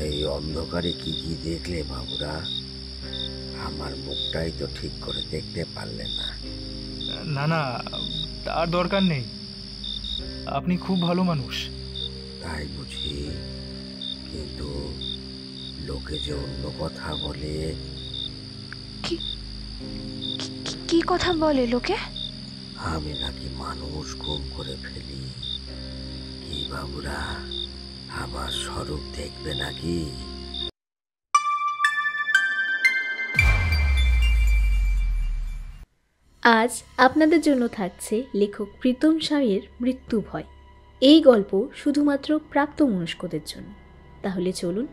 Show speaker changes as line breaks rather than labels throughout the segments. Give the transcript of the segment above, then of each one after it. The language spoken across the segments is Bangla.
এই অন্ধকারে কি কি দেখলে বাবুরা? আমার মুখটাই তো ঠিক করে দেখতে পারলে না।
না না, তার দরকার নেই। আপনি খুব ভালো মানুষ।
তাই বুঝি? কিন্তু লোকে যে অন্য কথা বলে।
কি কি কথা বলে লোকে?
আমি নাকি মানুষ গুম করে ফেলি। কি বাবুরা, আমার স্বরূপ দেখবে নাকি?
আজ আপনাদের জন্য থাকছে লেখক প্রীতম শাহের মৃত্যু ভয়। এই গল্প শুধুমাত্র প্রাপ্তবয়স্কদের জন্য। তাহলে চলুন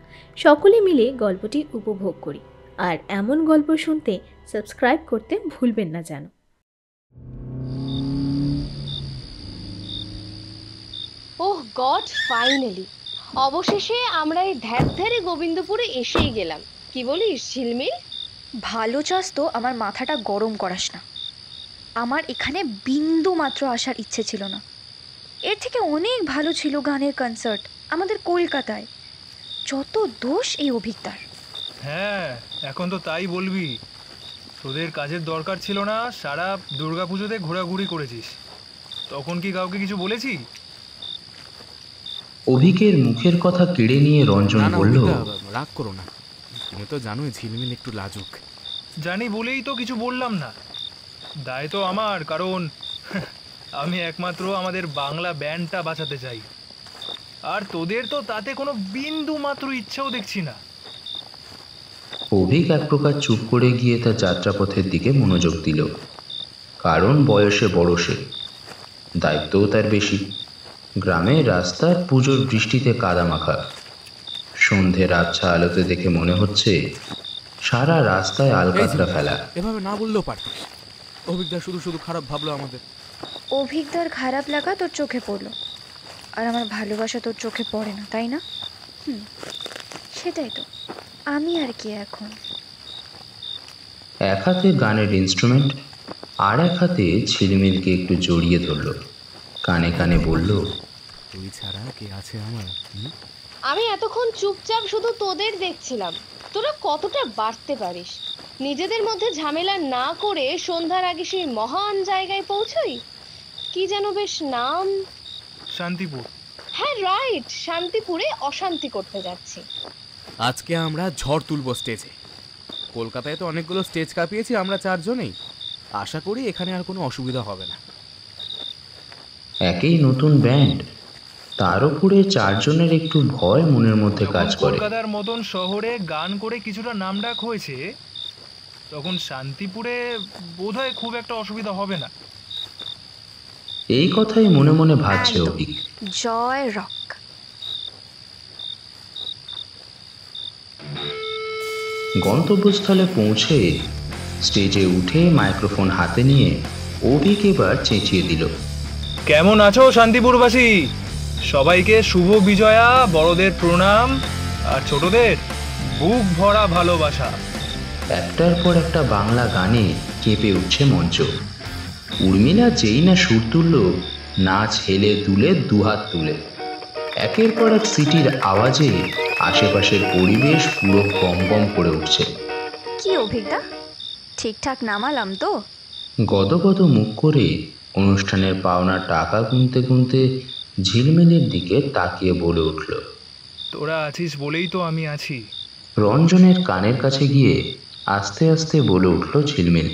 সকলে মিলে গল্পটি উপভোগ করি। আর এমন গল্প শুনতে সাবস্ক্রাইব করতে ভুলবেন না যেন।
ওহ গড, ফাইনালি অবশেষে আমরা এই ধ্যারে গোবিন্দপুরে এসেই গেলাম। কি বলিস ঝিলমিল?
ভালো চাস তো আমার মাথাটা গরম করাস না। আমার এখানে বিন্দু মাত্র আসার ইচ্ছে ছিল না। এর থেকে অনেক ভালো ছিল গানের কনসার্ট আমাদের কলকাতায়। যত দোষ এই অভিজ্ঞতার।
হ্যাঁ, এখন তো তাই বলবি। তোদের কাজের দরকার ছিল না, সারা দুর্গাপুজোতে ঘোরাঘুরি করেছিস। তখন কি কাউকে কিছু বলেছি?
অভিকের মুখের কথা কেড়ে নিয়ে রঞ্জন বলল,
রাগ করো না, তুমি তো জানোই ঝিলমিল একটু লাজুক।
জানি বলেই তো কিছু বললাম না। দায় তো আমার, কারণ আমি একমাত্র আমাদের বাংলা ব্যান্ডটা বাঁচাতে চাই। আর তোদের তো তাতে কোনো বিন্দু মাত্র ইচ্ছাও দেখছি না।
অভিক এক প্রকার চুপ করে গিয়ে তার যাত্রাপথের দিকে মনোযোগ দিল। কারণ বয়সে বড় সে, দায়িত্বও তার বেশি। গ্রামের রাস্তার পুজোর বৃষ্টিতে কাদামাখা। সন্ধ্যের আবছা আলোতে দেখে মনে হচ্ছে সারা রাস্তায় আলকাতরা ফেলা।
এভাবে না বললেও পারতিস। অভিজ্ঞতা শুধু শুধু খারাপ ভাবলো আমাদের।
অভিজ্ঞতার খারাপ লাগা তোর চোখে পড়লো, আর আমার ভালোবাসা তোর চোখে পড়ে না, তাই না? সেটাই তো। আমি আর কি এখন?
এক হাতে গানের ইনস্ট্রুমেন্ট, আর এক হাতে ঝিলমিলকে একটু জড়িয়ে ধরল। কানে কানে বলল,
তুই ছাড়া কে আছে আমার?
আমি এতক্ষণ চুপচাপ শুধু তোদের দেখছিলাম। তোরা কতটা বাড়তে পারিস। নিজেদের মধ্যে ঝামেলা না করে সন্ধ্যার আগে সেই মহান জায়গায় পৌঁছই। কি যেন বেশ নাম?
শান্তিপুর।
হ্যাঁ রাইট, শান্তিপুরে অশান্তি করতে যাচ্ছি।
আজকে আমরা ঝড় তুলব স্টেজে। কলকাতায় তো অনেকগুলো স্টেজ কাঁপিয়েছি আমরা চারজনেই। আশা করি এখানে আর কোনো অসুবিধা হবে না।
একেই নতুন ব্যান্ড, তার উপরে চারজনের একটু ভয় মনের মধ্যে কাজ করে।
কলকাতার মতন শহরে গান করে কিছুটা নামডাক হয়েছে, তখন শান্তিপুরে বোধহয় খুব একটা অসুবিধা হবে না।
এই কথাই মনে মনে ভাবছে অভিক।
জয় রক।
গন্তব্যস্থলে পৌঁছে স্টেজে উঠে মাইক্রোফোন হাতে নিয়ে অভিক এবার চেঁচিয়ে দিল,
কেমন আছো শান্তিপুরবাসী? সবাইকে শুভ বিজয়া, বড়দের প্রণাম, আর ছোটদের বুক ভরা ভালোবাসা।
একটার পর একটা বাংলা গানে কেঁপে উঠছে মঞ্চ। উর্মিলা যেই না সুর তুলল, নাচ হেলে দুলে দুহাত তুলে। একের পর এক সিটির আওয়াজে আশেপাশের পরিবেশ পুরো গম গম করে উঠছে।
কি অভিজ্ঞতা? ঠিকঠাক নামালাম তো?
গদগদ মুখ করে অনুষ্ঠানের পাওনা টাকা গুনতে গুনতে ঝিলমিলের দিকে তাকিয়ে বলে উঠল,
তোরা আছিস বলেই তো আমি আছি।
রঞ্জনের কানের কাছে গিয়ে আস্তে আস্তে বলে উঠল ঝিলমিল,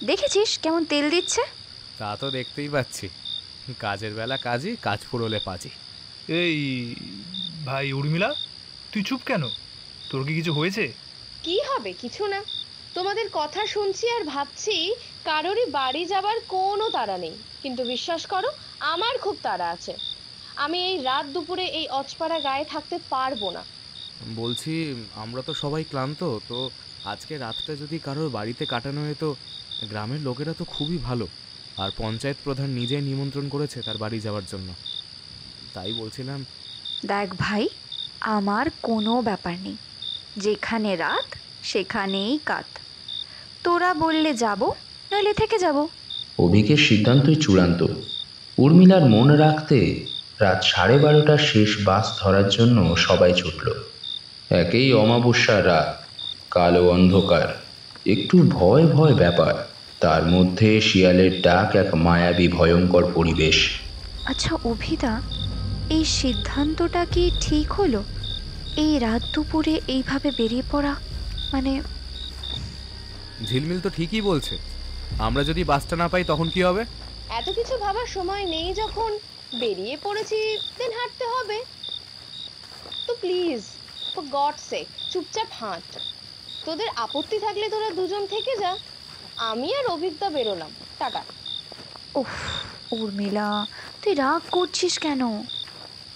দেখেছিস কেমন তেল দিচ্ছে?
তা তো দেখতেই পাচ্ছি। কাজের বেলা কাজই, কাজ ফুরোলে পাজি।
এই ভাই উর্মিলা, তুই চুপ কেন? তোর কি কিছু হয়েছে?
কি হবে? কিছু না। তোমাদের কথা শুনছি আর ভাবছি কারোরই বাড়ি যাবার কোনো তাড়া নেই। কিন্তু বিশ্বাস করো, আমার খুব তাড়া আছে। আমি এই রাত দুপুরে এই অচপাড়া গায়ে থাকতে পারবো না।
বলছি, আমরা তো সবাই ক্লান্ত, তো আজকে রাতটা যদি কারোর বাড়িতে কাটানো হতো। গ্রামের লোকেরা তো খুবই ভালো, আর পঞ্চায়েত প্রধান নিজে নিমন্ত্রণ করেছে তার বাড়ি যাওয়ার জন্য। তাই বলছিলাম।
দেখ ভাই, আমার কোনো ব্যাপার নেই। যেখানে রাত সেখানেই কাত। তোরা বললে যাব, নইলে থেকে যাব।
অভিকের সিদ্ধান্তই চূড়ান্ত। উর্মিলার মন রাখতে রাত 12:30 শেষ বাস ধরার জন্য সবাই ছুটল। একেই অমাবস্যার রাত, কালো অন্ধকার, একটু ভয় ভয় ব্যাপার, তার মধ্যে শিয়ালের ডাক এক মায়াবী ভয়ঙ্কর পরিবেশ।
আচ্ছা অভিদা, এই সিদ্ধান্তটা কি ঠিক হলো? এই রাত দুপুরে এইভাবে বেরিয়ে পড়া, মানে
ঝিলমিল তো ঠিকই বলছে। আমরা যদি বাসটা না পাই তখন কি হবে?
এত কিছু ভাবার সময় নেই, যখন বেরিয়ে পড়েছি দেন হাঁটতে হবে। তো প্লিজ, ফর গড সেক, চুপচাপ হাঁট। তোদের আপত্তি থাকলে তোরা দুজন থেকে যা, আমি আর অভিজ্ঞতা বেরোলাম। টাটা।
উফ উর্মিলা, তুই রাগ করছিস কেন?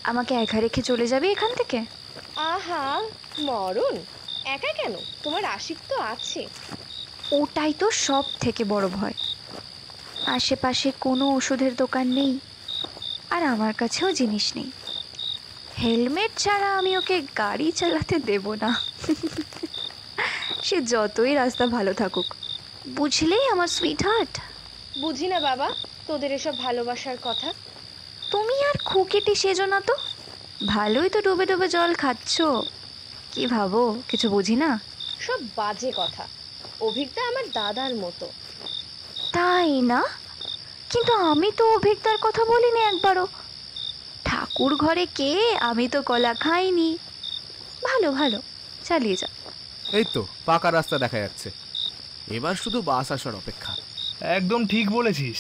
আমাকে একা রেখে চলে যাবি এখান থেকে?
আহা মরণ, একা কেন? তোমার আশিক তো আছে।
ওটাই তো সব থেকে বড় ভয়। আশেপাশে কোনো ওষুধের দোকান নেই, আর আমার কাছেও জিনিস নেই। হেলমেট ছাড়া আমি ওকে গাড়ি চালাতে দেব না। সে যতই রাস্তা ভালো থাকুক, বুঝলেই আমার সুইট হার্ট।
বুঝি না বাবা তোদের এসব ভালোবাসার কথা।
তুমি আর খুকিটি সেজো না তো। ভালোই তো ডুবে ডুবে জল খাচ্ছ। কি ভাবো কিছু বুঝি না?
সব বাজে কথা। অভিজ্ঞতা আমার দাদার মতো।
তাই না? কিন্তু আমি তো অভিজ্ঞতার কথা বলিনি একবারও। ঠাকুর ঘরে কে, আমি তো কলা খাইনি। ভালো ভালো, চালিয়ে যা।
এই তো পাকা রাস্তা দেখা যাচ্ছে, এবার শুধু বাস আসার অপেক্ষা।
একদম ঠিক বলেছিস।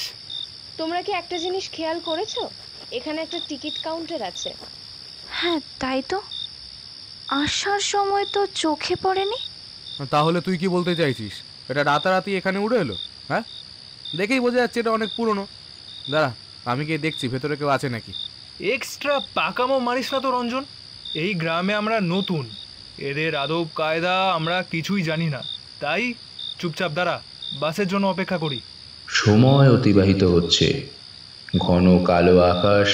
তোমরা কি একটা জিনিস খেয়াল করেছো? এখানে একটা টিকিট কাউন্টার আছে।
হ্যাঁ তাই তো, আসার সময় তো চোখে পড়েনি।
তাহলে তুই কি বলতে চাইছিস? এটা রাতারাতি এখানে উড়ে এলো? হ্যাঁ, দেখেই বোঝা যাচ্ছে এটা অনেক পুরনো। দাঁড়া, আমি গিয়ে দেখছি ভেতরে কেউ আছে নাকি।
এক্সট্রা পাকামো মারিস না তো রঞ্জন। এই গ্রামে আমরা নতুন, এদের আদব কায়দা আমরা কিছুই জানি না। তাই চুপচাপ দাঁড়া, বাসের জন্য অপেক্ষা করি।
সময় অতিবাহিত হচ্ছে, ঘন কালো আকাশ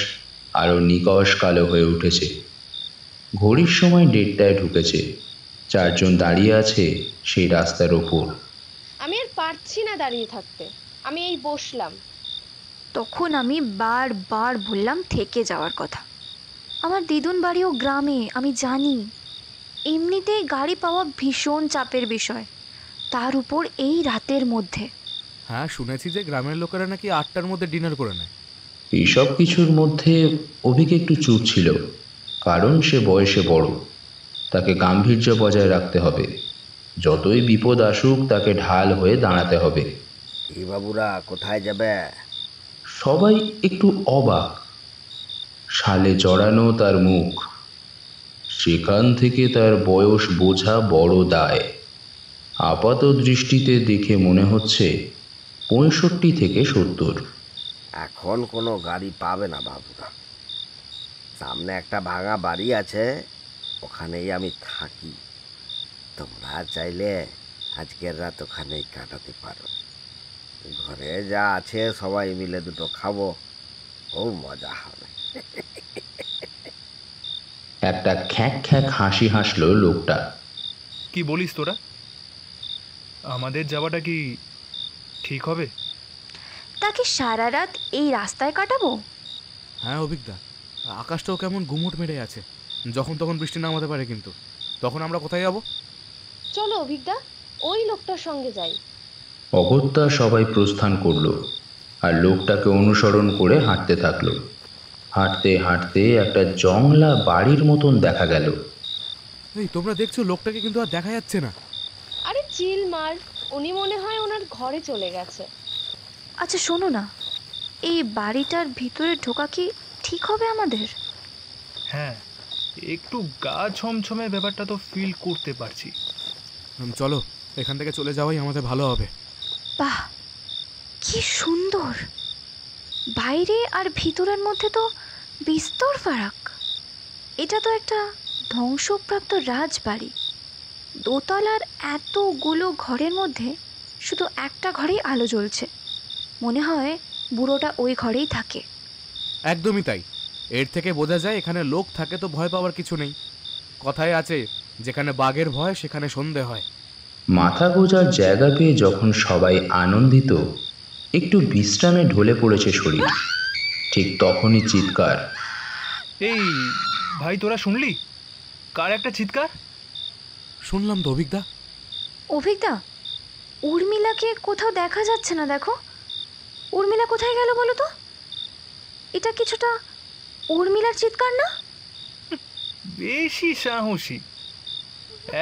আরও নিকষ কালো হয়ে উঠেছে। ঘড়ির সময় 1:30টায় ঢুকেছে। 4 জন দাঁড়িয়ে আছে সেই রাস্তার ওপর।
আমি আর পারছি না দাঁড়িয়ে থাকতে, আমি এই বসলাম।
তখন আমি বারবার বললাম থেকে যাওয়ার কথা। আমার দিদুন বাড়িও গ্রামে, আমি জানি। এমনিতেই গাড়ি পাওয়া ভীষণ চাপের বিষয়, তার উপর এই রাতের মধ্যে।
হ্যাঁ, শুনেছি যে গ্রামের লোকেরা নাকি 8টার মধ্যে ডিনার করে নেয়।
এইসব কিছুর মধ্যে অভিক একটু চুপ ছিল, কারণ সে বয়সে বড়। তাকে গাম্ভীর্য বজায় রাখতে হবে। যতই বিপদ আসুক তাকে ঢাল হয়ে দাঁড়াতে হবে।
এই বাবুরা কোথায় যাবে?
সবাই একটু অবাক। শালে জড়ানো তার মুখ, সেখান থেকে তার বয়স বোঝা বড় দায়। আপাত দৃষ্টিতে দেখে মনে হচ্ছে 65 থেকে 70।
এখন কোনো গাড়ি পাবে না বাবুরা। সামনে একটা ভাঙা বাড়ি আছে, ওখানেই আমি থাকি। তোমরা চাইলে আজকের রাত ওখানেই কাটাতে পারো। ঘরে যা আছে সবাই মিলে দুটো খাবো, খুব মজা হবে।
একটা খ্যাঁক খ্যাঁক হাসি হাসলো লোকটা।
কি বলিস তোরা? আমাদের যাওয়াটা কি ঠিক হবে?
তাকে সারা রাত এই রাস্তায় কাটাবো?
হ্যাঁ অভিজ্ঞতা, আকাশটাও কেমন গুমোট মেরে আছে। যখন তখন বৃষ্টি নামাতে পারে, কিন্তু তখন আমরা কোথায় যাব?
চলো অভিজ্ঞতা, ওই লোকটার সঙ্গে যাই।
অগত্যা সবাই প্রস্থান করলো, আর লোকটাকে অনুসরণ করে হাঁটতে থাকলো। হাঁটতে হাঁটতে একটা জংলা বাড়ির মতন দেখা গেল।
এই তোমরা দেখছো লোকটাকে কিন্তু আর দেখা যাচ্ছে না।
আরে চিল মার, উনি মনে হয় ওনার ঘরে চলে গেছে।
আচ্ছা শোনো না, এই বাড়িটার ভিতরে ঢোকা কি ঠিক হবে আমাদের?
হ্যাঁ, একটু গা ছমছমে ব্যাপারটা তো ফিল করতে পারছি।
চলো, এখান থেকে চলে যাওয়াই আমাদের ভালো হবে।
বাহ, কি সুন্দর! বাইরে আর ভিতরের মধ্যে তো বিস্তর ফারাক। এটা তো একটা ধ্বংসপ্রাপ্ত রাজবাড়ি। দোতলার এতগুলো ঘরের মধ্যে শুধু একটা ঘরেই আলো জ্বলছে। মনে হয় বুড়োটা ওই ঘরেই থাকে।
একদমই তাই। এর থেকে বোঝা যায় এখানে লোক থাকে তো ভয় পাওয়ার কিছু নেই। কথায় আছে, যেখানে বাঘের ভয় সেখানে সন্ধে হয়।
মাথা গোজার জায়গা পেয়ে যখন সবাই আনন্দিত, একটু বিশ্রামে ঢলে পড়েছে শরীর, ঠিক তখনই চিৎকার।
এই ভাই, তোরা শুনলি? কার একটা চিৎকার?
শুনলাম তো অভিজ্ঞতা।
অভিজ্ঞতা, উর্মিলাকে কোথাও দেখা যাচ্ছে না। দেখো, উর্মিলা কোথায় গেল বলো তো? এটা কিছুটা উর্মিলার চিৎকার না?
বেশি সাহসী,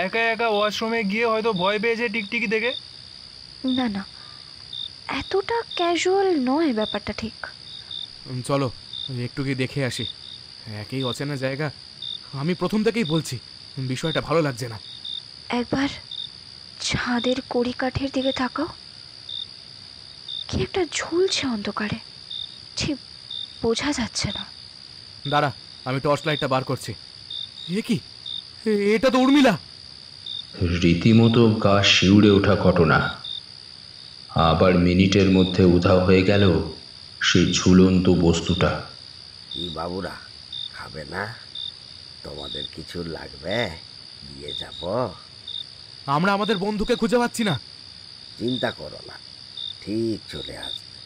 একা একা ওয়াশরুমে গিয়ে হয়তো ভয় পেয়েছে টিকটিকি দেখে।
না না, এতটা ক্যাজুয়াল নয় ব্যাপারটা, ঠিক।
চলো একটু গিয়ে দেখে আসি, একই অচেনা জায়গা। আমি প্রথম থেকেই বলছি বিষয়টা ভালো লাগছে না।
একবার ছাদের কড়িকাঠের দিকে তাকাও, কি একটা ঝুলছে অন্ধকারে, ঠিক বোঝা যাচ্ছে না।
দাঁড়া, আমি টর্চ লাইটটা বার করছি। এ কি, এটা তো উর্মিলা।
রীতিমতো গা শিউড়ে ওঠা ঘটনা। আবার মিনিটের মধ্যে উধাও হয়ে গেল সেই ঝুলন্ত বস্তুটা।
কি বাবুরা, খাবে না? তোমাদের কিছু লাগবে? দিয়ে যাব।
আমরা আমাদের বন্ধুকে খুঁজে পাচ্ছি না।
চিন্তা করো না, ঠিক চলে আসবে।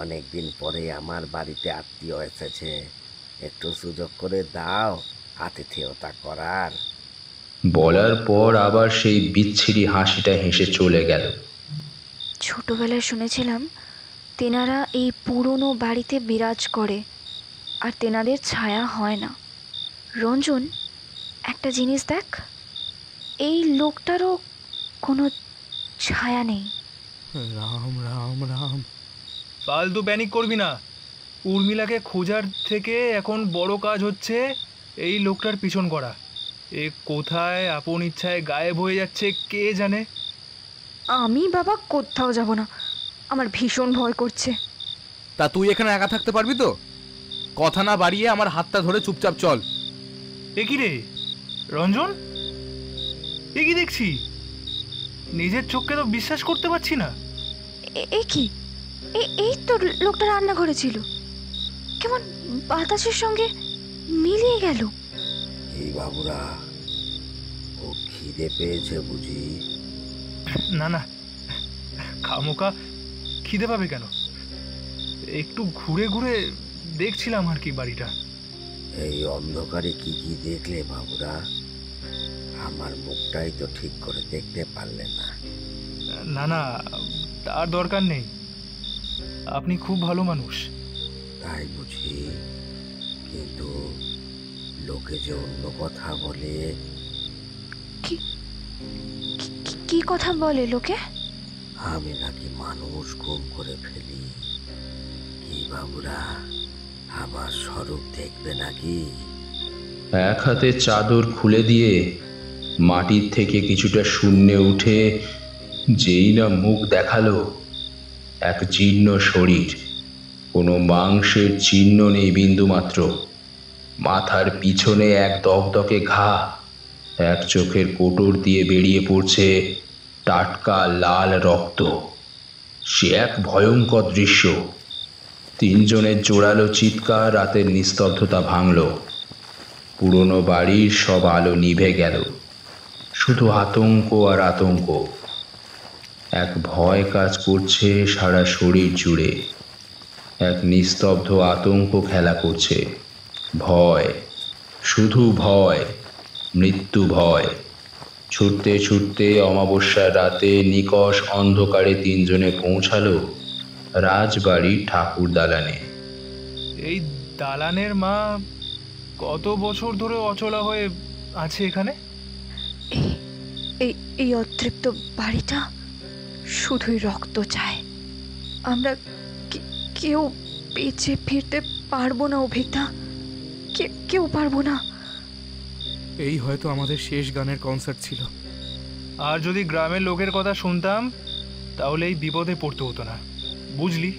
অনেকদিন পরে আমার বাড়িতে আত্মীয় এসেছে, একটু সুযোগ করে দাও আতিথেয়তা করার।
বলার পর আবার সেই বিচ্ছিরি হাসিটা হেসে চলে গেল।
ছোটবেলায় শুনেছিলাম তেনারা এই পুরনো বাড়িতে বিরাজ করে আর তেনাদের ছায়া হয় না। রঞ্জন, একটা জিনিস দেখ, এই লোকটারও কোনো ছায়া নেই।
রাম রাম রাম।
ফালতু প্যানিক করবি না। উর্মিলাকে খোঁজার থেকে এখন বড় কাজ হচ্ছে এই লোকটার পিছন করা। এ কোথায় আপন ইচ্ছায় গায়েব হয়ে যাচ্ছে কে জানে।
আমি বাবা কোথাও যাব না, আমার ভীষণ ভয় করছে।
তা তুই এখানে একা থাকতে পারবি তো? কথা না বাড়িয়ে আমার হাতটা ধরে চুপচাপ চল।
এ কি রে রঞ্জন, এ কি দেখছি? নিজের চোখকে তো বিশ্বাস করতে পারছি না।
এ কি, এই তো লোকটা রান্নাঘরে ছিল, কেমন বাতাসের সঙ্গে মিলিয়ে গেল।
এই বাবুরা, ও খিদে পেয়েছে বুঝি?
না না, খামোকা খিদে পাবে কেন? একটু ঘুরে ঘুরে দেখছিলাম আর কি বাড়িটা।
এই অন্ধকারে কি কি দেখলে বাবুরা? আমার মুখটাই তো ঠিক করে দেখতে পারলে না।
না না, তার দরকার নেই, আপনি খুব ভালো মানুষ।
তাই বুঝি? কিন্তু লোকে যে অন্য কথা বলে।
কি কথা বলে লোকে?
আমি নাকি মানুষ গুম করে ফেলি। কি বাবুরা, আমার স্বরূপ দেখবে নাকি?
এক হাতে চাদর খুলে দিয়ে মাটির থেকে কিছুটা শূন্যে উঠে যেই না মুখ দেখালো, এক জীর্ণ শরীর, কোনো মাংসের চিহ্ন নেই বিন্দুমাত্র। মাথার পিছনে এক দগদগে ঘা, এক চোখের কোটর দিয়ে বেরিয়ে পড়ছে টাটকা লাল রক্ত। সে এক ভয়ঙ্কর দৃশ্য। তিনজনের জোরালো চিৎকার রাতের নিস্তব্ধতা ভাঙল। পুরনো বাড়ির সব আলো নিভে গেল, শুধু আতঙ্ক আর আতঙ্ক। এক ভয় কাজ করছে সারা শরীর জুড়ে, এক নিস্তব্ধ আতঙ্ক খেলা করছে। ভয়, শুধু ভয়, মৃত্যু ভয়। ছুটতে ছুটতে অমাবস্যার রাতে নিকষ অন্ধকারে তিনজনে পৌঁছালো রাজবাড়ির ঠাকুর দালানে।
এই দালানের মা কত বছর ধরে অচলা হয়ে আছে এখানে?
এই অতৃপ্ত বাড়িটা শুধুই রক্ত চায়। আমরা কেউ বেঁচে ফিরতে পারবো না অভিজ্ঞতা, কেউ পারবো না।
এই হয়তো আমাদের শেষ গানের কনসার্ট ছিল।
আর যদি গ্রামের লোকের কথা শুনতাম তাহলে এই বিপদে পড়তে হতো না, বুঝলি?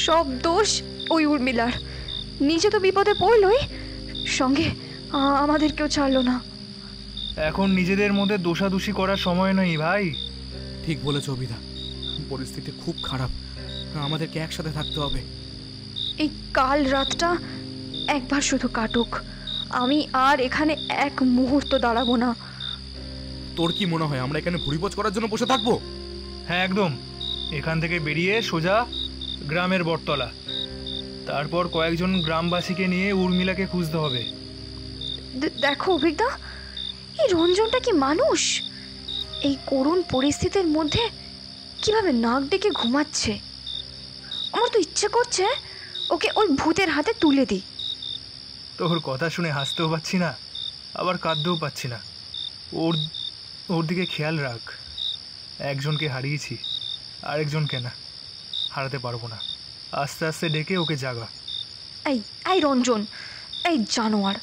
সব দোষ ওই উর্মিলার। নিজে তো বিপদে পড়লই, সঙ্গে আমাদেরকেও ছাড়লো না।
এখন নিজেদের মধ্যে দোষাদোষি করার সময় নয় ভাই।
ঠিক বলেছ অভিদা, পরিস্থিতি খুব খারাপ, আমাদেরকে একসাথে থাকতে হবে।
এই কাল রাতটা একবার শুধু কাটুক, আমি আর এখানে এক মুহূর্ত দাঁড়াবো না।
তোর কি মনে হয় আমরা এখানে ভুরিভোজ করার জন্য বসে থাকবো?
হ্যাঁ একদম। এখান থেকে বেরিয়ে সোজা গ্রামের বটতলা, তারপর কয়েকজন গ্রামবাসীকে নিয়ে উর্মিলাকে খুঁজতে হবে।
দেখো অভিজ্ঞতা, এই রঞ্জনটা কি মানুষ? এই করুণ পরিস্থিতির মধ্যে কিভাবে নাক ডেকে ঘুমাচ্ছে। আমার তো ইচ্ছে করছে ওকে ওই ভূতের হাতে তুলে দিই।
তোর কথা শুনে হাসতেও পাচ্ছি না, আবার কাঁদতেও পাচ্ছি না। ওর ওর দিকে খেয়াল রাখ। একজনকে হারিয়েছি, আরেকজনকে না হারাতে পারবো না। আস্তে আস্তে ডেকে ওকে জাগা।
এই এই রঞ্জন, এই জানোয়ার।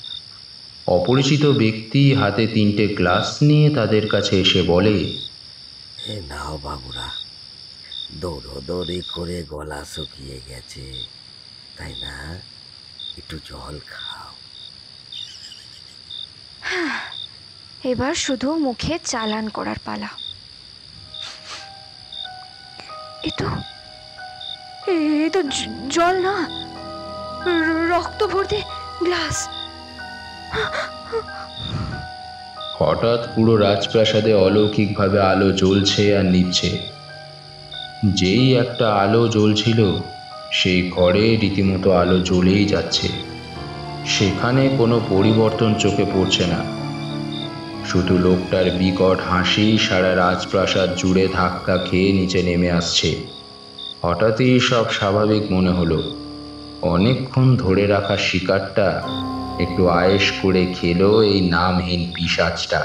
অপরিচিত ব্যক্তি হাতে 3টে গ্লাস নিয়ে তাদের কাছে এসে বলে,
এ নাও বাবুরা, দৌড়োদৌড়ি করে গলা শুকিয়ে গেছে, তাই না? একটু জল খাও।
এবার শুধু মুখে চালান করার পালা। এই তো জল না, রক্ত ভর্তি গ্লাস।
হঠাৎ পুরো রাজপ্রাসাদে অলৌকিকভাবে আলো জ্বলছে আর নিভছে। যেই একটা আলো জ্বলছিল সেই ঘরে রীতিমতো আলো জ্বলেই যাচ্ছে। সেখানে কোনো পরিবর্তন চোখে পড়ছে না, শুধু লোকটার বিকট হাসি সারা রাজপ্রাসাদ জুড়ে ধাক্কা খেয়ে নিচে নেমে আসছে। হঠাৎই সব স্বাভাবিক মনে হলো। অনেকক্ষণ ধরে রাখা শিকারটা একটু আয়েশ করে খেলো এই নামহীন পিশাচটা।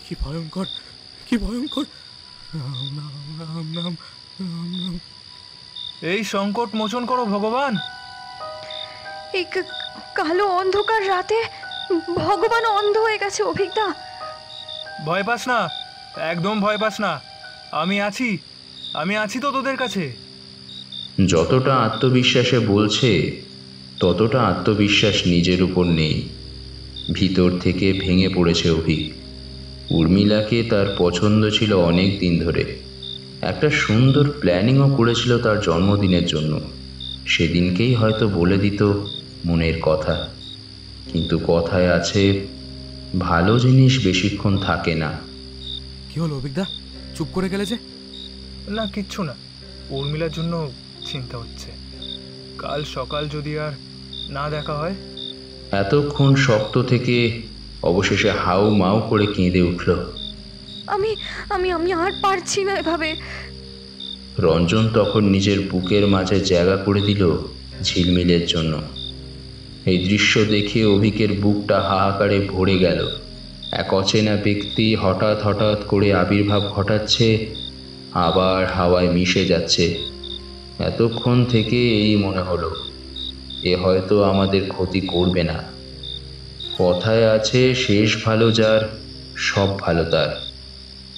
কি ভয়ঙ্কর, কি ভয়ঙ্কর! রাম নাম, রাম নাম, রাম নাম।
এই সংকট মোচন করো ভগবান।
এই কালো অন্ধকার রাতে ভগবান অন্ধ হয়ে গেছে অভিজ্ঞতা।
ভয় পাস না, একদম ভয় পাস না। আমি আছি তো তোদের কাছে।
যতটা আত্মবিশ্বাসে বলছে ততটা আত্মবিশ্বাস নিজের উপর নেই। ভিতর থেকে ভেঙে পড়েছে অভি। উর্মিলাকে তার পছন্দ ছিল অনেক দিন ধরে। একটা সুন্দর প্ল্যানিংও করেছিল তার জন্মদিনের জন্য। সেদিনকেই হয়তো বলে দিত মনের কথা। কিন্তু কথায় আছে, ভালো জিনিস বেশিক্ষণ থাকে না।
কি হলো অভিজ্ঞতা, চুপ করে গেলে যে?
না কিচ্ছু না, উর্মিলার জন্য চিন্তা হচ্ছে। কাল সকাল যদি আর না দেখা হয়।
এতক্ষণ শক্ত থেকে অবশেষে হাউ মাউ করে কেঁদে উঠল।
আমি আমি আমি আর পারছি না এভাবে।
রঞ্জন তখন নিজের বুকের মাঝে জায়গা করে দিল ঝিলমিলের জন্য। এই দৃশ্য দেখে অভিকের বুকটা হাহাকারে ভরে গেল। এক অচেনা ব্যক্তি হঠাৎ হঠাৎ করে আবির্ভাব ঘটাচ্ছে, আবার হাওয়ায় মিশে যাচ্ছে। এতক্ষণ থেকে এই মনে হলো, এ হয়তো আমাদের ক্ষতি করবে না। কথায় আছে, শেষ ভালো যার সব ভালো তার।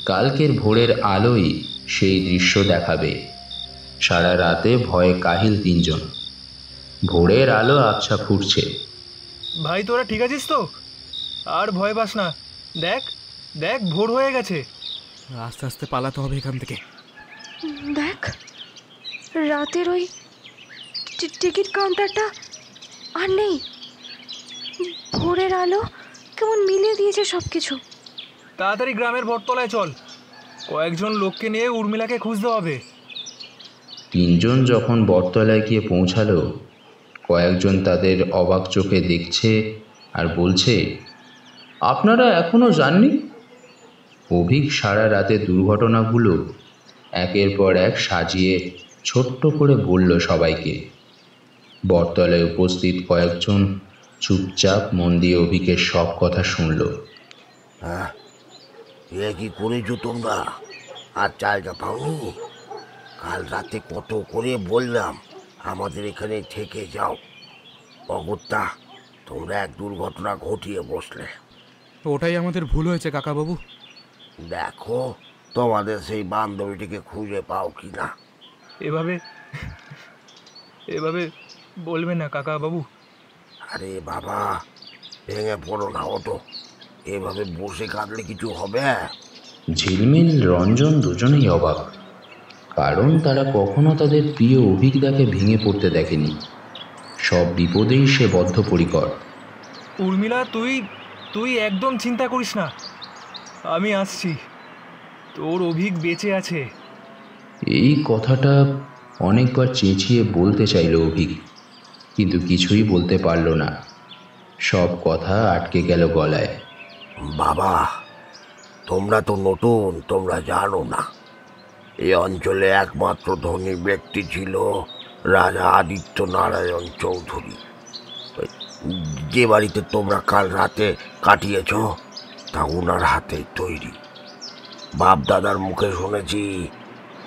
কালকের ভোরের আলোই সেই দৃশ্য দেখাবে। সারা রাতে ভয়ে কাহিল 3 জন। ভোরের আলো আবছা ফুটছে।
ভাই তোরা ঠিক আছিস তো? আর ভয় পাস না। দেখ দেখ, ভোর হয়ে গেছে।
আস্তে আস্তে পালাতে হবে এখান থেকে।
দেখ, রাতের ওই টিকিট কাউন্টারটা আর নেই। ভোরের আলো কেমন মিলিয়ে দিয়েছে সবকিছু।
তাড়াতাড়ি গ্রামের বটতলায় চল, কয়েকজন লোককে নিয়ে উর্মিলাকে খুঁজতে হবে।
3 জন যখন বটতলায় গিয়ে পৌঁছালো, কয়েকজন তাদের অবাক চোখে দেখছে আর বলছে, আপনারা এখনো যাননি? অভিক সারা রাতে দুর্ঘটনাগুলো একের পর এক সাজিয়ে ছোট্ট করে বলল সবাইকে। বটতলায় উপস্থিত কয়েকজন চুপচাপ মন দিয়ে অভিকের সব কথা শুনল।
হ্যাঁ, এ কি করেছো তোমরা? আর চালটা পাওনি? কাল রাতে কত করে বললাম আমাদের এখানে থেকে যাও। অগত্যা তোমরা এক দুর্ঘটনা ঘটিয়ে বসলে।
ওটাই আমাদের ভুল হয়েছে কাকাবাবু।
দেখো তোমাদের সেই বান্ধবীটিকে খুঁজে পাও কি না।
এভাবে এভাবে বলবে না কাকা বাবু।
আরে বাবা, ভেঙে পড়ো না, ওটো। এভাবে বসে কাঁদলে কিছু হবে?
ঝিলমিল রঞ্জন দুজনেই অবাক, কারণ তারা কখনো তাদের প্রিয় অভিজ্ঞতাকে ভেঙে পড়তে দেখেনি। সব বিপদেই সে বদ্ধপরিকর।
উর্মিলা, তুই একদম চিন্তা করিস না, আমি আসছি। তোর অভিক বেঁচে আছে।
এই কথাটা অনেকবার চেঁচিয়ে বলতে চাইল অভিক, কিন্তু কিছুই বলতে পারল না। সব কথা আটকে গেল গলায়।
বাবা, তোমরা তো নতুন, তোমরা জানো না। এই অঞ্চলে একমাত্র ধনী ব্যক্তি ছিল রাজা আদিত্য নারায়ণ চৌধুরী। ওই যে বাড়িতে তোমরা কাল রাতে কাটিয়েছ তা ওনার হাতে তৈরি। বাপ দাদার মুখে শুনেছি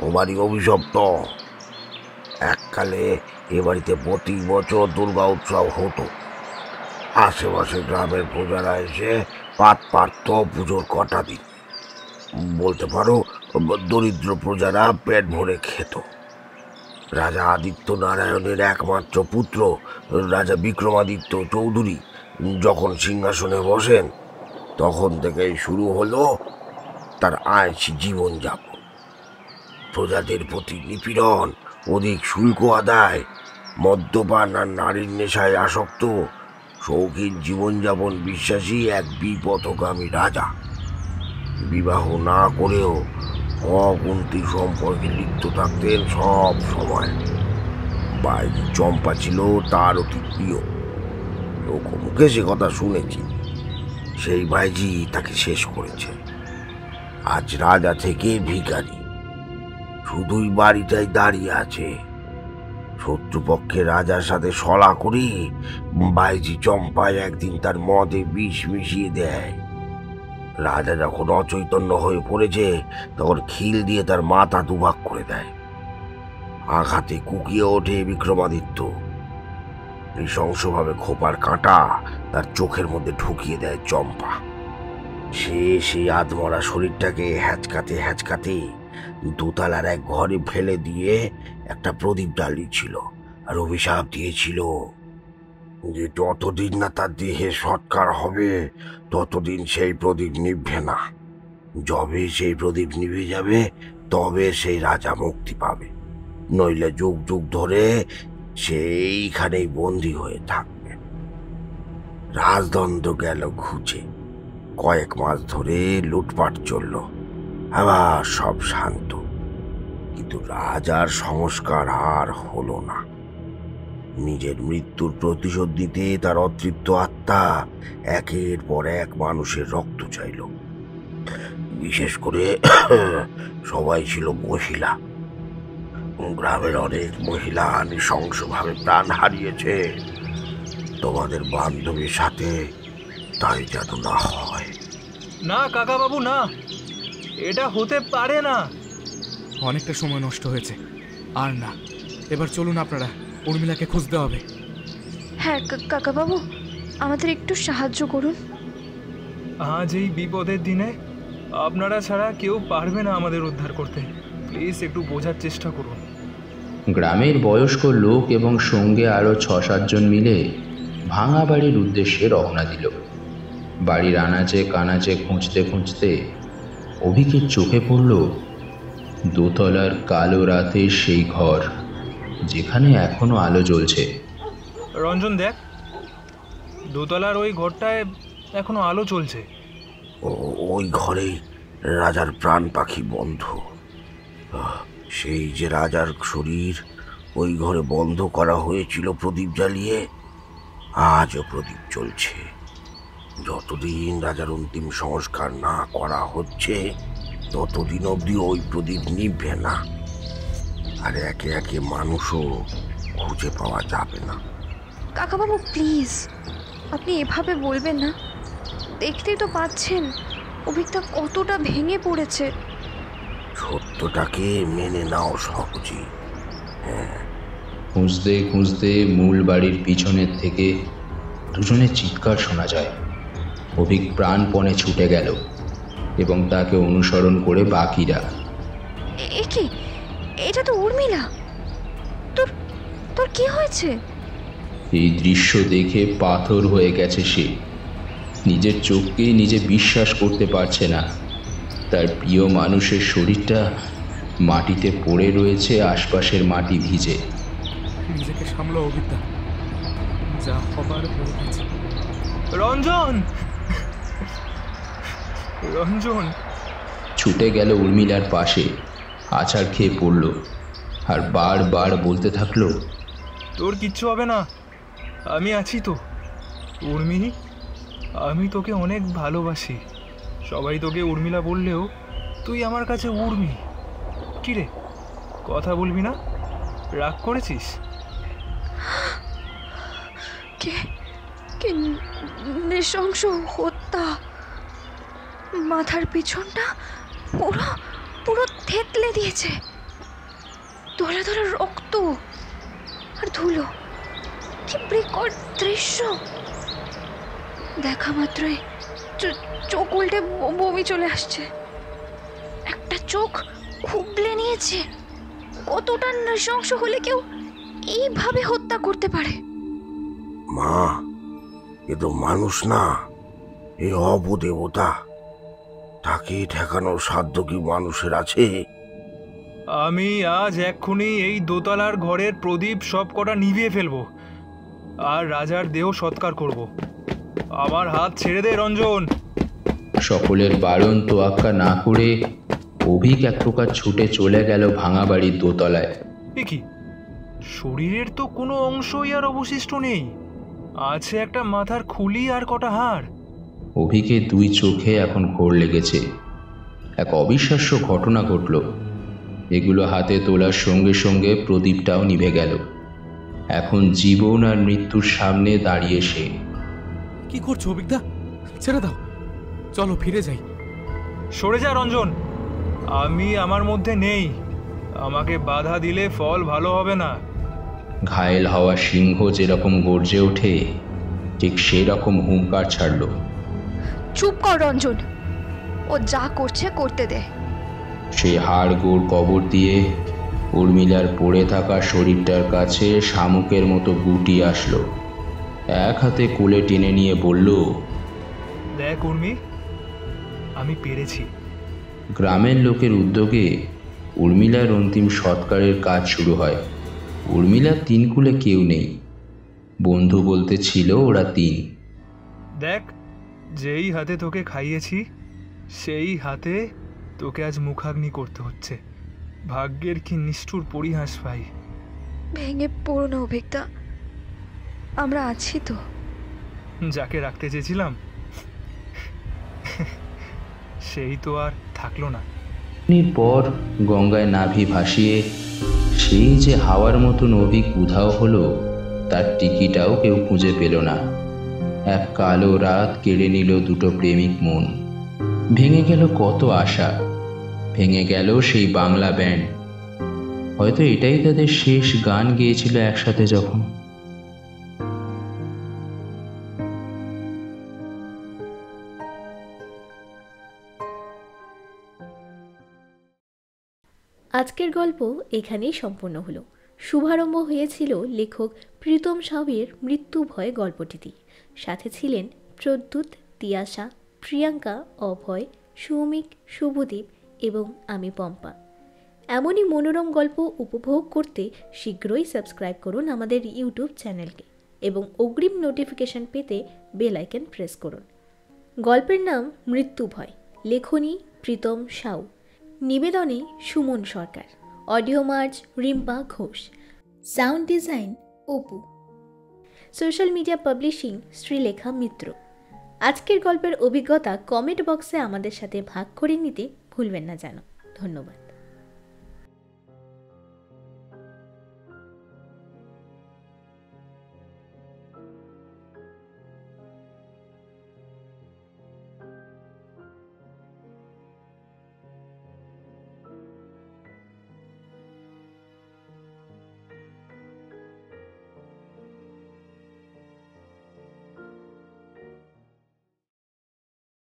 ও বাড়ি অভিশপ্ত। এককালে এ বাড়িতে প্রতি বছর দুর্গা উৎসব হতো। আশেপাশে গ্রামের প্রজারা এসে পাত পারত পুজোর কটা দিন। বলতে পারো দরিদ্র প্রজারা পেট ভরে খেত। রাজা আদিত্য নারায়ণের একমাত্র পুত্র রাজা বিক্রমাদিত্য চৌধুরী যখন সিংহাসনে বসেন, তখন থেকেই শুরু হলো তার আয়সী জীবনযাপন। প্রজাদের প্রতি নিপীড়ন, অধিক শুল্ক আদায়, মদ্যপান আর নারীর নেশায় আসক্ত, শৌখিন জীবনযাপন বিশ্বাসী এক বিপথগামী রাজা। বিবাহ না করেও অগুন্তি সম্পর্কে লিপ্ত থাকতেন সব সময়। বাইজি চম্পা ছিল তার অতি প্রিয়। লোকমুখে সে কথা শুনেছি। সেই বাইজি তাকে শেষ করেছে। আজ রাজা থেকে ভিখারি, শুধুই বাড়িটাই দাঁড়িয়ে আছে। শত্রুপক্ষে রাজার সাথে সলা করে বাইজি চম্পায় একদিন তার মদে বিষ মিশিয়ে দেয়। রাজা যখন অচৈতন্য হয়ে পড়েছে, তখন খিল দিয়ে তার মাথা দুভাগ করে দেয়। আঘাতে কুকিয়ে ওঠে বিক্রমাদিত্য। নৃশংসভাবে খোপার কাঁটা তার চোখের মধ্যে ঢুকিয়ে দেয় চম্পা। সে সেই আধমরা শরীরটাকে হ্যাচকাতে হ্যাচকাতে দোতলার এক ঘরে ফেলে দিয়ে একটা প্রদীপ জ্বালিয়েছিল আর অভিশাপ দিয়েছিল যে যতদিন না তার দেহে সৎকার হবে ততদিন সেই প্রদীপ নিভবে না। যবে সেই প্রদীপ নিভে যাবে তবে সেই রাজা মুক্তি পাবে, নইলে যুগ যুগ ধরে সেইখানেই বন্দী হয়ে থাকবে। রাজদণ্ড গেল ঘুচে। কয়েক মাস ধরে লুটপাট চলল, আবার সব শান্ত। কিন্তু রাজার সংস্কার আর হলো না। নিজের মৃত্যুর প্রতিশোধ দিতে তার অতৃপ্ত আত্মা একের পর এক মানুষের রক্ত চাইল। বিশেষ করে সবাই ছিল মহিলা। গ্রামের অনেক মহিলা নৃশংসভাবে প্রাণ হারিয়েছে। তোমাদের বান্ধবীর সাথে তাই যেন না হয়।
না কাকা বাবু, না, এটা হতে পারে না।
অনেকটা সময় নষ্ট হয়েছে, আর না। এবার চলুন, আপনারা উর্মিলাকে খুঁজতে হবে।
হ্যাঁ কাকাবাবু, আমাদের একটু সাহায্য করুন।
আজ এই বিপদের দিনে আপনারা ছাড়া কেউ পারবে না আমাদের উদ্ধার করতে। প্লিজ একটু বোঝার চেষ্টা করুন।
গ্রামের বয়স্ক লোক এবং সঙ্গে আরও 6-7 জন মিলে ভাঙা বাড়ির উদ্দেশ্যে রওনা দিল। বাড়ির আনাচে কানাচে খুঁজতে খুঁজতে অভিকের চোখে পড়ল দোতলার কালো রাতের সেই ঘর, যেখানে এখনো আলো জ্বলছে।
রঞ্জন, দেখ, দোতলার ওই ঘরটায় এখনো আলো চলছে।
ওই ঘরেই রাজার প্রাণ পাখি বন্ধ। সেই যে রাজার শরীর ওই ঘরে বন্ধ করা হয়েছিল প্রদীপ জ্বালিয়ে, আজও প্রদীপ চলছে। যতদিন রাজার অন্তিম সংস্কার না করা হচ্ছে ততদিন অবধি ওই প্রদীপ নিভবে না। আর একে একে মানুষও খুঁজে পাওয়া যাবে না।
কাকাবাবু প্লিজ, আপনি এভাবে বলবেন না। দেখতেই তো পাচ্ছেন অভিকটা কতটা ভেঙে পড়েছে।
সত্যটাকে মেনে নাও সহজে। হ্যাঁ।
খুঁজতে খুঁজতে মূল বাড়ির পিছনের থেকে দুজনের চিৎকার শোনা যায়। অভিক প্রাণপণে ছুটে গেল এবং তাকে অনুসরণ করে বাকিরা।
এ কি? এটা তো উর্মিলা। তোর তোর কি হয়েছে?
এই দৃশ্য দেখে পাথর হয়ে গেছে সে। নিজের চোখকেই নিজে বিশ্বাস করতে পারছে না। তার প্রিয় মানুষের শরীরটা মাটিতে পড়ে রয়েছে, আশপাশের মাটি ভিজে।
নিজেকে সামলো অভিজ্ঞতা, যা হবার হয়ে গেছে।
রঞ্জন, রঞ্জন!
ছুটে গেল উর্মিলার পাশে, আছাড় খেয়ে পড়ল আর বারবার বলতে থাকলো,
তোর কিচ্ছু হবে না, আমি আছি তো। উর্মি, আমি তোকে অনেক ভালোবাসি। সবাই তোকে উর্মিলা বললেও তুই আমার কাছে উর্মি। কি রে, কথা বলবি না? রাগ করেছিস?
কে কে নৃশংস হত্যা! মাথার পিছনটা পুরো পুরো থেতলে দিয়েছে। দলা দলা রক্ত আর ধুলো, কি বিকট দৃশ্য! দেখা মাত্রই চোখ উল্টে বমি চলে আসছে। একটা চোখ খুবলে নিয়েছে। কতটা নৃশংস হলে কেউ এইভাবে হত্যা করতে পারে?
মা, এ তো মানুষ না, এ অবদেবতা। তাকে ঠেকানোর সাধ্য কি মানুষের আছে?
আমি আজ এক্ষুনি এই দোতলার ঘরের প্রদীপ সব কটা নিভিয়ে ফেলবো আর রাজার দেহ সৎকার করব। আমার হাত ছেড়ে দে রঞ্জন।
সকলের বারণ তোয়াক্কা না করে অভিক এক প্রকার ছুটে চলে গেল ভাঙা বাড়ির দোতলায়।
এ কি, শরীরের তো কোনো অংশই আর অবশিষ্ট নেই। আছে একটা মাথার খুলি আর কটা হাড়।
অভিকের দুই চোখে এখন ঘোর লেগেছে। এক অবিশ্বাস্য ঘটনা ঘটল। এগুলো হাতে তোলার সঙ্গে সঙ্গে প্রদীপটাও নিভে গেল। এখন জীবন আর মৃত্যুর সামনে দাঁড়িয়ে সে।
কি করছো অভিকদা? ছেড়ে দাও, চলো ফিরে যাই।
সরে যা রঞ্জন, আমি আমার মধ্যে নেই। আমাকে বাধা দিলে ফল ভালো হবে না।
ঘায়েল হওয়া সিংহ যেরকম গর্জে ওঠে, ঠিক সেরকম হুঙ্কার ছাড়ল।
চুপ কর রঞ্জন, ও যা করছে করতে দে।
সে হাড় গোড় কবর দিয়ে উর্মিলার পড়ে থাকা শরীরটার কাছে শামুকের মতো গুটি আসলো। এক হাতে কোলে টেনে নিয়ে বলল,
দেখ উর্মি, আমি পেরেছি।
গ্রামের লোকের উদ্যোগে উর্মিলার অন্তিম সৎকারের কাজ শুরু হয়। উর্মিলার তিন কুলে কেউ নেই, বন্ধু বলতে ছিল ওরা তিন।
দেখ, যেই হাতে তোকে খাইয়েছি সেই হাতে তোকে আজ মুখাগ্নি করতে হচ্ছে। ভাগ্যের কি নিষ্ঠুর পরিহাস ভাই।
ভেঙে পড়ো না অভিজ্ঞতা, আমরা আছি তো।
যাকে রাখতে চেয়েছিলাম সেই তো আর থাকলো না।
পর গঙ্গায় নাভি ভাসিয়ে সেই যে হাওয়ার মতন অভিক উধাও হলো, তার টিকিটাও কেউ খুঁজে পেল না। এক কালো রাত কেড়ে নিল দুটো প্রেমিক মন। ভেঙে গেল কত আশা, ভেঙে গেল সেই বাংলা ব্যান্ড। হয়তো এটাই তাদের শেষ গান গেয়েছিল একসাথে যখন।
আজকের গল্প এখানেই সম্পূর্ণ হলো। শুভারম্ভ হয়েছিল লেখক প্রীতম সাউয়ের মৃত্যু ভয় গল্পটিতে। সাথে ছিলেন প্রদ্যুৎ, তিয়াশা, প্রিয়াঙ্কা, অভয়, সৌমিক, শুভদীপ এবং আমি পম্পা। এমনই মনোরম গল্প উপভোগ করতে শীঘ্রই সাবস্ক্রাইব করুন আমাদের ইউটিউব চ্যানেলকে এবং অগ্রিম নোটিফিকেশন পেতে বেল আইকন প্রেস করুন। গল্পের নাম মৃত্যু ভয়, লেখনী প্রীতম সাউ, নিবেদনে সুমন সরকার, অডিও মার্চ Rimpa Ghosh, sound design Apu, social media publishing Srilekha Mitra. আজকের গল্পের অভিজ্ঞতা কমেন্ট বক্সে আমাদের সাথে ভাগ করে নিতে ভুলবেন না যেন। ধন্যবাদ।